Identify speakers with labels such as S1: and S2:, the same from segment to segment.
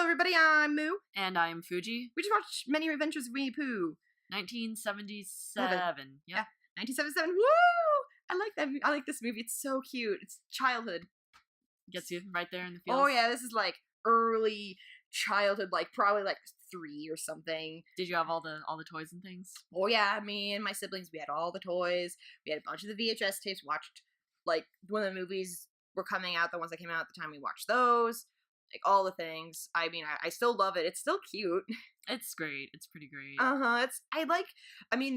S1: everybody, I'm Moo.
S2: And I'm Fuji.
S1: We just watched Many Adventures of Winnie the Pooh.
S2: 1977.
S1: Yeah, 1977. Woo! I like that. I like this movie. It's so cute. It's childhood.
S2: Gets you right there in the feels.
S1: Oh yeah, this is like early childhood, like probably like 3 or something.
S2: Did you have all the toys and things?
S1: Oh yeah, me and my siblings, we had all the toys. We had a bunch of the VHS tapes. Watched like when the movies were coming out, the ones that came out at the time. We watched those. Like all the things. I mean, I still love it. It's still cute.
S2: It's great. It's pretty great.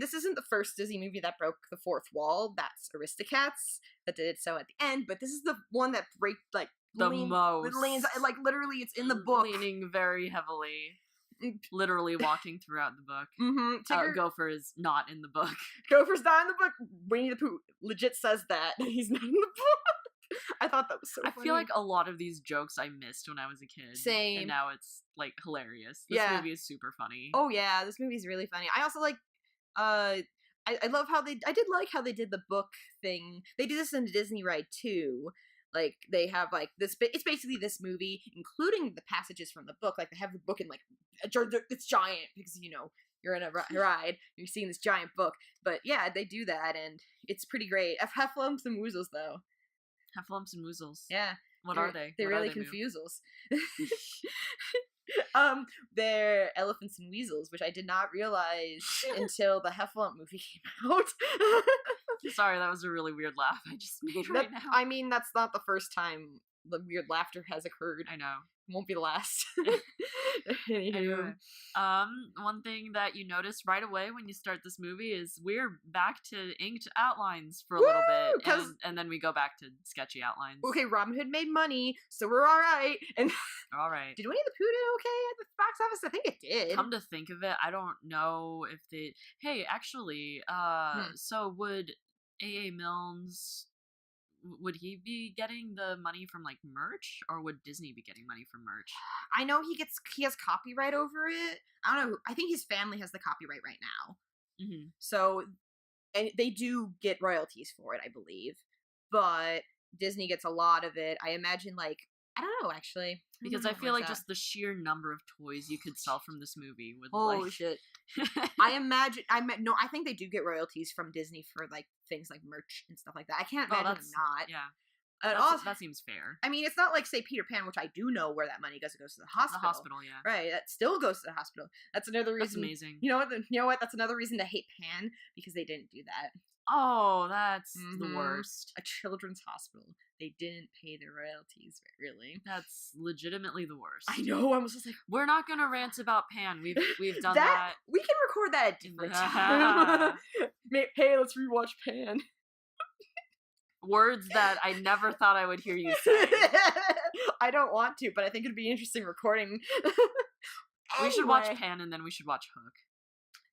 S1: This isn't the first Disney movie that broke the fourth wall. That's Aristocats that did it so at the end. But this is the one that breaks like
S2: most.
S1: Leans, like literally, it's in the book.
S2: Leaning very heavily. Literally walking throughout the book.
S1: Mm-hmm.
S2: Gopher is not in the book.
S1: Gopher's not in the book. Winnie the Pooh legit says that. He's not in the book. I thought that was so funny.
S2: I feel like a lot of these jokes I missed when I was a kid.
S1: Same.
S2: And now it's, like, hilarious. This movie is super funny.
S1: Oh, yeah. This movie is really funny. I also like, I love how I did like how they did the book thing. They do this in the Disney ride, too. Like, they have, like, this, it's basically this movie, including the passages from the book. Like, they have the book in, like, it's giant, because, you know, you're in a ride, you're seeing this giant book. But, yeah, they do that, and it's pretty great. Heffalumps and Woozles, though.
S2: Heffalumps and Woozles.
S1: Yeah.
S2: What are they?
S1: They're really confusals. They're elephants and weasels, which I did not realize until the Heffalump movie came out.
S2: Sorry, that was a really weird laugh I just made right now.
S1: I mean, that's not the first time the weird laughter has occurred.
S2: I know.
S1: It won't be the last.
S2: Anyway, one thing that you notice right away when you start this movie is we're back to inked outlines for a little bit, and then we go back to sketchy outlines.
S1: Okay, Robin Hood made money, so we're all right. And
S2: all right.
S1: Did Winnie the Pooh do okay at the box office? I think it did.
S2: Come to think of it, I don't know if they. Hey, actually, so would A.A. Milnes? Would he be getting the money from, like, merch, or would Disney be getting money from merch?
S1: I know he has copyright over it. I don't know. I think his family has the copyright right now.
S2: Mm-hmm.
S1: So, and they do get royalties for it, I believe. But Disney gets a lot of it. I imagine, like, I don't know, actually.
S2: Because I feel like just the sheer number of toys you could sell from this movie would,
S1: holy shit. I think they do get royalties from Disney for, like, things like merch and stuff like that. I can't imagine them not.
S2: Yeah. That seems fair.
S1: I mean, it's not like, say, Peter Pan, which I do know where that money goes. It goes to the hospital.
S2: The hospital, yeah.
S1: Right, that still goes to the hospital. That's another reason.
S2: That's amazing.
S1: You know what? That's another reason to hate Pan, because they didn't do that.
S2: Oh, that's the worst.
S1: A children's hospital. They didn't pay their royalties, really.
S2: That's legitimately the worst.
S1: I know. I was just like,
S2: we're not gonna rant about Pan. We've done that.
S1: We can record that at different time. Hey, let's rewatch Pan.
S2: Words that I never thought I would hear you say.
S1: I don't want to, but I think it'd be interesting recording.
S2: We should watch Pan and then we should watch Hook.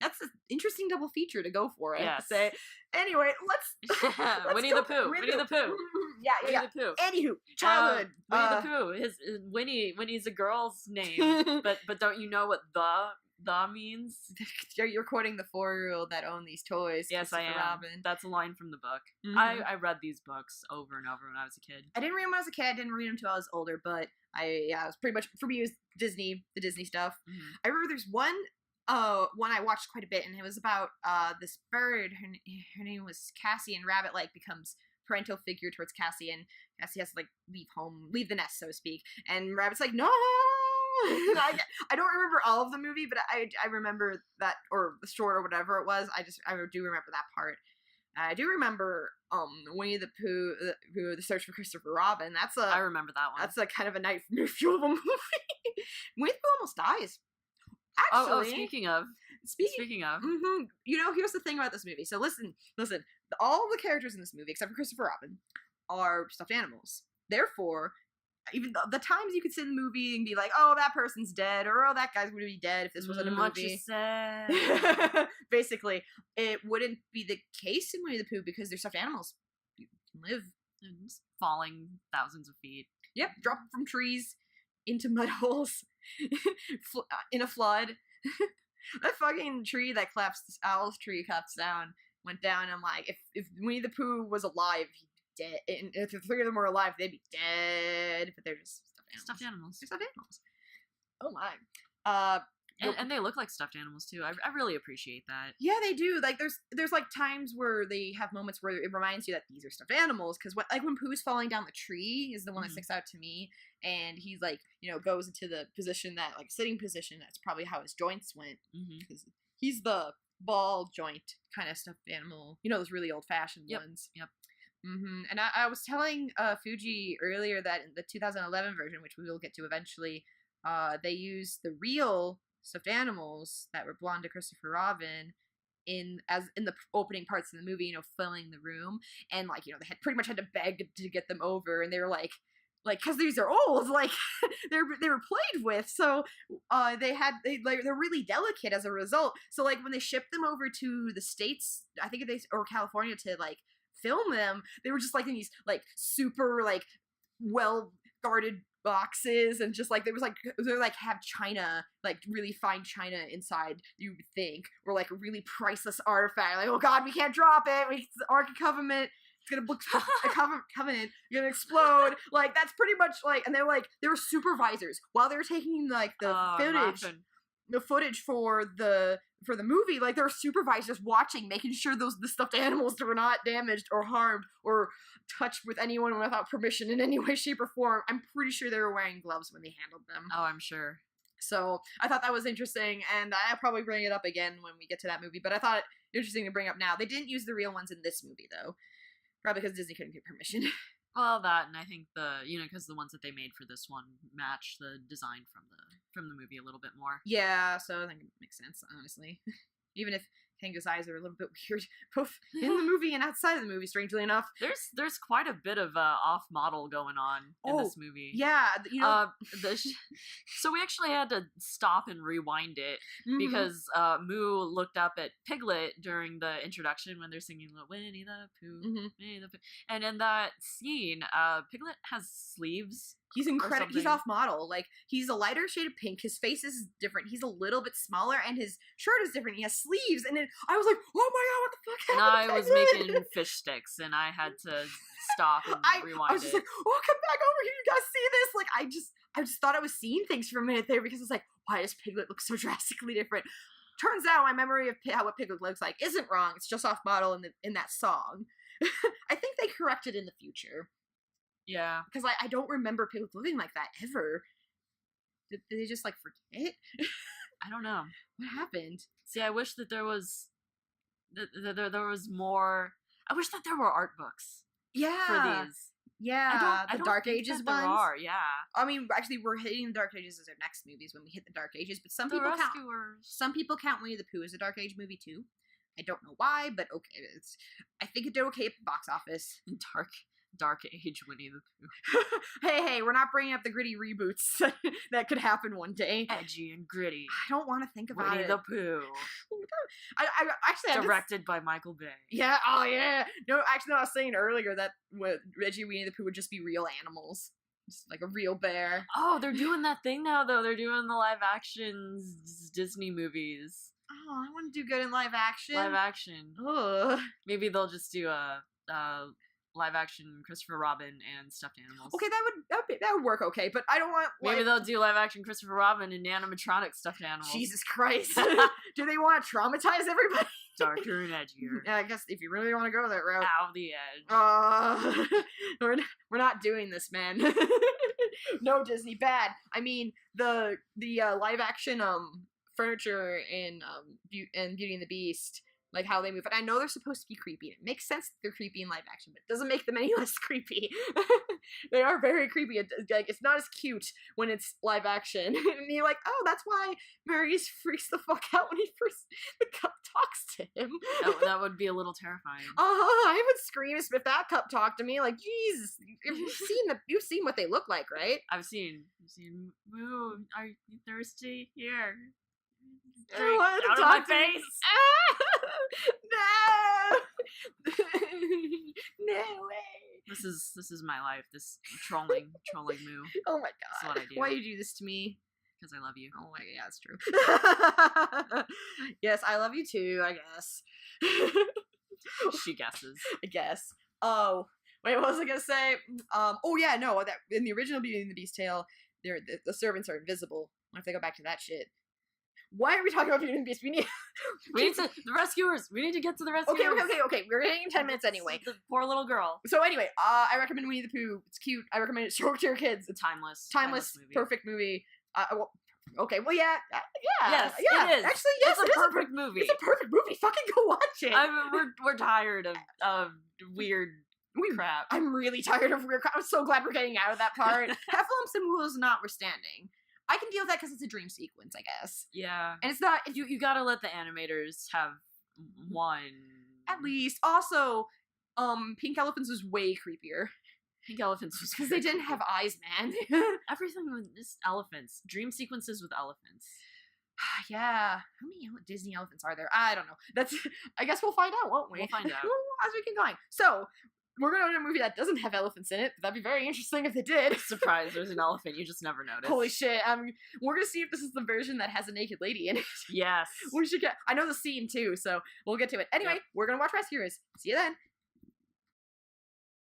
S1: That's an interesting double feature to go for, I have to
S2: Yes.
S1: say. Anyway, let's
S2: Winnie the Pooh. Winnie the Pooh.
S1: Yeah.
S2: Winnie the Pooh.
S1: Anywho, childhood.
S2: Winnie the Pooh. Winnie's a girl's name, but don't you know what the means?
S1: You're quoting the 4-year-old that owned these toys.
S2: Yes, I am.
S1: Robin.
S2: That's a line from the book.
S1: Mm-hmm.
S2: I read these books over and over when I was a kid.
S1: I didn't read them when I was a kid. I didn't read them until I was older, but it was pretty much, for me, it was the Disney stuff.
S2: Mm-hmm.
S1: I remember there's one I watched quite a bit, and it was about this bird. Her name was Cassie, and Rabbit becomes parental figure towards Cassie, and Cassie has to leave the nest, so to speak. And Rabbit's like, no. I don't remember all of the movie, but I remember that, or the short, or whatever it was. I do remember that part. I do remember Winnie the Pooh, the Search for Christopher Robin.
S2: I remember that one.
S1: That's a kind of a nightmare fuel of a movie. Winnie the Pooh almost dies. Actually,
S2: speaking of,
S1: mm-hmm, here's the thing about this movie. So listen. All the characters in this movie, except for Christopher Robin, are stuffed animals. Therefore, even the times you could sit in the movie and be like, "Oh, that person's dead," or "Oh, that guy's going to be dead if this wasn't a movie."
S2: What you said.
S1: Basically, it wouldn't be the case in Winnie the Pooh because they're stuffed animals. You can live,
S2: and falling thousands of feet.
S1: Yep, drop from trees into mud holes. In a flood. That fucking tree that collapsed, this owl's tree went down. I'm like, if Winnie the Pooh was alive, he'd be dead. And if the 3 of them were alive, they'd be dead. But they're just stuffed animals.
S2: Stuffed animals.
S1: They're stuffed animals. Oh my. Uh,
S2: And they look like stuffed animals too. I really appreciate that.
S1: yeah, they do. Like there's like times where they have moments where it reminds you that these are stuffed animals. Because like when Pooh's falling down the tree is the one that sticks out to me, and he's like goes into the position that like sitting position. That's probably how his joints went because he's the ball joint kind of stuffed animal. Those really old fashioned ones.
S2: Yep.
S1: And I was telling Fuji earlier that in the 2011 version, which we will get to eventually, they used the real stuffed animals that were blonde to Christopher Robin in the opening parts of the movie, filling the room, and like they had pretty much had to beg to get them over, and they were like because these are old, like they were played with, so they're really delicate as a result. So like when they shipped them over to the States, I think or California to like film them, they were just like in these like super like well guarded boxes, and just like they're like have china, like really fine china inside, you would think, or like a really priceless artifact, like, oh god, we can't drop it, the Ark of Covenant, it's gonna look covenant gonna explode, like that's pretty much like. And they were supervisors while they were taking like the footage for the movie, like there were supervisors watching, making sure the stuffed animals were not damaged or harmed or touched with anyone without permission in any way, shape, or form. I'm pretty sure they were wearing gloves when they handled them.
S2: Oh, I'm sure.
S1: So I thought that was interesting, and I'll probably bring it up again when we get to that movie, but I thought it interesting to bring up now. They didn't use the real ones in this movie, though. Probably because Disney couldn't get permission.
S2: Well, that, and I think because the ones that they made for this one match the design from the movie a little bit more.
S1: Yeah, so I think it makes sense, honestly. Even if Tango's eyes are a little bit weird, both in the movie and outside of the movie, strangely enough.
S2: There's quite a bit of off model going on in this movie.
S1: Yeah,
S2: so we actually had to stop and rewind it because Moo looked up at Piglet during the introduction when they're singing Winnie the Pooh, Winnie the Pooh, and in that scene, Piglet has sleeves.
S1: He's incredible. He's off model. Like, he's a lighter shade of pink. His face is different. He's a little bit smaller, and his shirt is different. He has sleeves, and I was like, "Oh my god, what the fuck happened?"
S2: And I was making fish sticks, and I had to stop and rewind it.
S1: I was just like, "Oh, come back over here! You guys see this?" Like, I just thought I was seeing things for a minute there because it's like, why does Piglet look so drastically different? Turns out my memory of what Piglet looks like isn't wrong. It's just off model in that song. I think they corrected in the future.
S2: Yeah.
S1: Because I don't remember Piglet looking like that ever. Did they just, like, forget?
S2: I don't know.
S1: What happened?
S2: See, I wish that there was there was more. I wish that there were art books.
S1: Yeah.
S2: For these.
S1: Yeah.
S2: I don't
S1: Dark Ages ones.
S2: There are, yeah.
S1: I mean, actually, we're hitting the Dark Ages as our next movies when we hit the Dark Ages, but some people count Winnie the Pooh as a Dark Age movie, too. I don't know why, but okay. I think it did okay at the box office.
S2: Dark Age Winnie the Pooh.
S1: hey, we're not bringing up the gritty reboots that could happen one day.
S2: Edgy and gritty.
S1: I don't want to think about
S2: Winnie the Pooh.
S1: I actually
S2: directed by Michael Bay.
S1: Yeah. Oh yeah. No, actually, no, I was saying earlier that Reggie Winnie the Pooh would just be real animals, just like a real bear.
S2: Oh, they're doing that thing now, though. They're doing the live action Disney movies.
S1: Oh, I want to do good in live action.
S2: Live action.
S1: Ugh.
S2: Maybe they'll just do a live action Christopher Robin and stuffed animals.
S1: Okay, that would work okay, but I don't want.
S2: Maybe they'll do live action Christopher Robin and animatronic stuffed animals.
S1: Jesus Christ! Do they want to traumatize everybody?
S2: Darker and edgier.
S1: Yeah, I guess if you really want to go that route.
S2: Out the edge.
S1: We're not doing this, man. No, Disney, bad. I mean, the live action furniture in Beauty and the Beast, like how they move. And I know they're supposed to be creepy. It makes sense that they're creepy in live action, but it doesn't make them any less creepy. They are very creepy. It's not as cute when it's live action. And you're like, oh, that's why Marius freaks the fuck out when the cup talks to him.
S2: That would be a little terrifying.
S1: I would scream if that cup talked to me. Like, Jesus, you've seen what they look like, right?
S2: I've seen. Moo, are you thirsty? Here.
S1: Out
S2: of my face!
S1: No! No way!
S2: This is my life. This trolling Moo.
S1: Oh my god!
S2: That's what I do.
S1: Why do you do this to me?
S2: Because I love you.
S1: Oh my god, yeah, that's true. Yes, I love you too. I guess.
S2: She guesses.
S1: I guess. Oh wait, what was I gonna say? Oh yeah, no. That in the original Beauty and the Beast tale, the servants are invisible. What if they go back to that shit? Why are we talking about Beauty and the Beast? We need
S2: the rescuers. We need to get to the rescuers.
S1: Okay. We're getting in 10 minutes anyway.
S2: The poor little girl.
S1: So anyway, I recommend Winnie the Pooh. It's cute. I recommend it. Show it to your kids. It's
S2: timeless
S1: movie. Perfect movie. Okay, well,
S2: Yes, it is.
S1: Actually, yes,
S2: it's a perfect movie.
S1: It's a perfect movie. Fucking go watch it.
S2: We're tired of weird crap.
S1: I'm really tired of weird crap. I'm so glad we're getting out of that part. Heffalumps and Woos notwithstanding, I can deal with that because it's a dream sequence, I guess.
S2: Yeah,
S1: and it's not.
S2: You gotta let the animators have one
S1: at least. Also, Pink Elephants was way creepier.
S2: Pink Elephants was
S1: because they didn't have eyes, man.
S2: Everything was just elephants. Dream sequences with elephants.
S1: Yeah. How many Disney elephants are there? I don't know. I guess we'll find out, won't we?
S2: We'll find out.
S1: As we keep going. So, we're going to do a movie that doesn't have elephants in it. That'd be very interesting if they did.
S2: Surprise, there's an elephant. You just never noticed.
S1: Holy shit. We're going to see if this is the version that has a naked lady in it.
S2: Yes.
S1: We should I know the scene too, so we'll get to it. Anyway, We're going to watch Rescuers. See you then.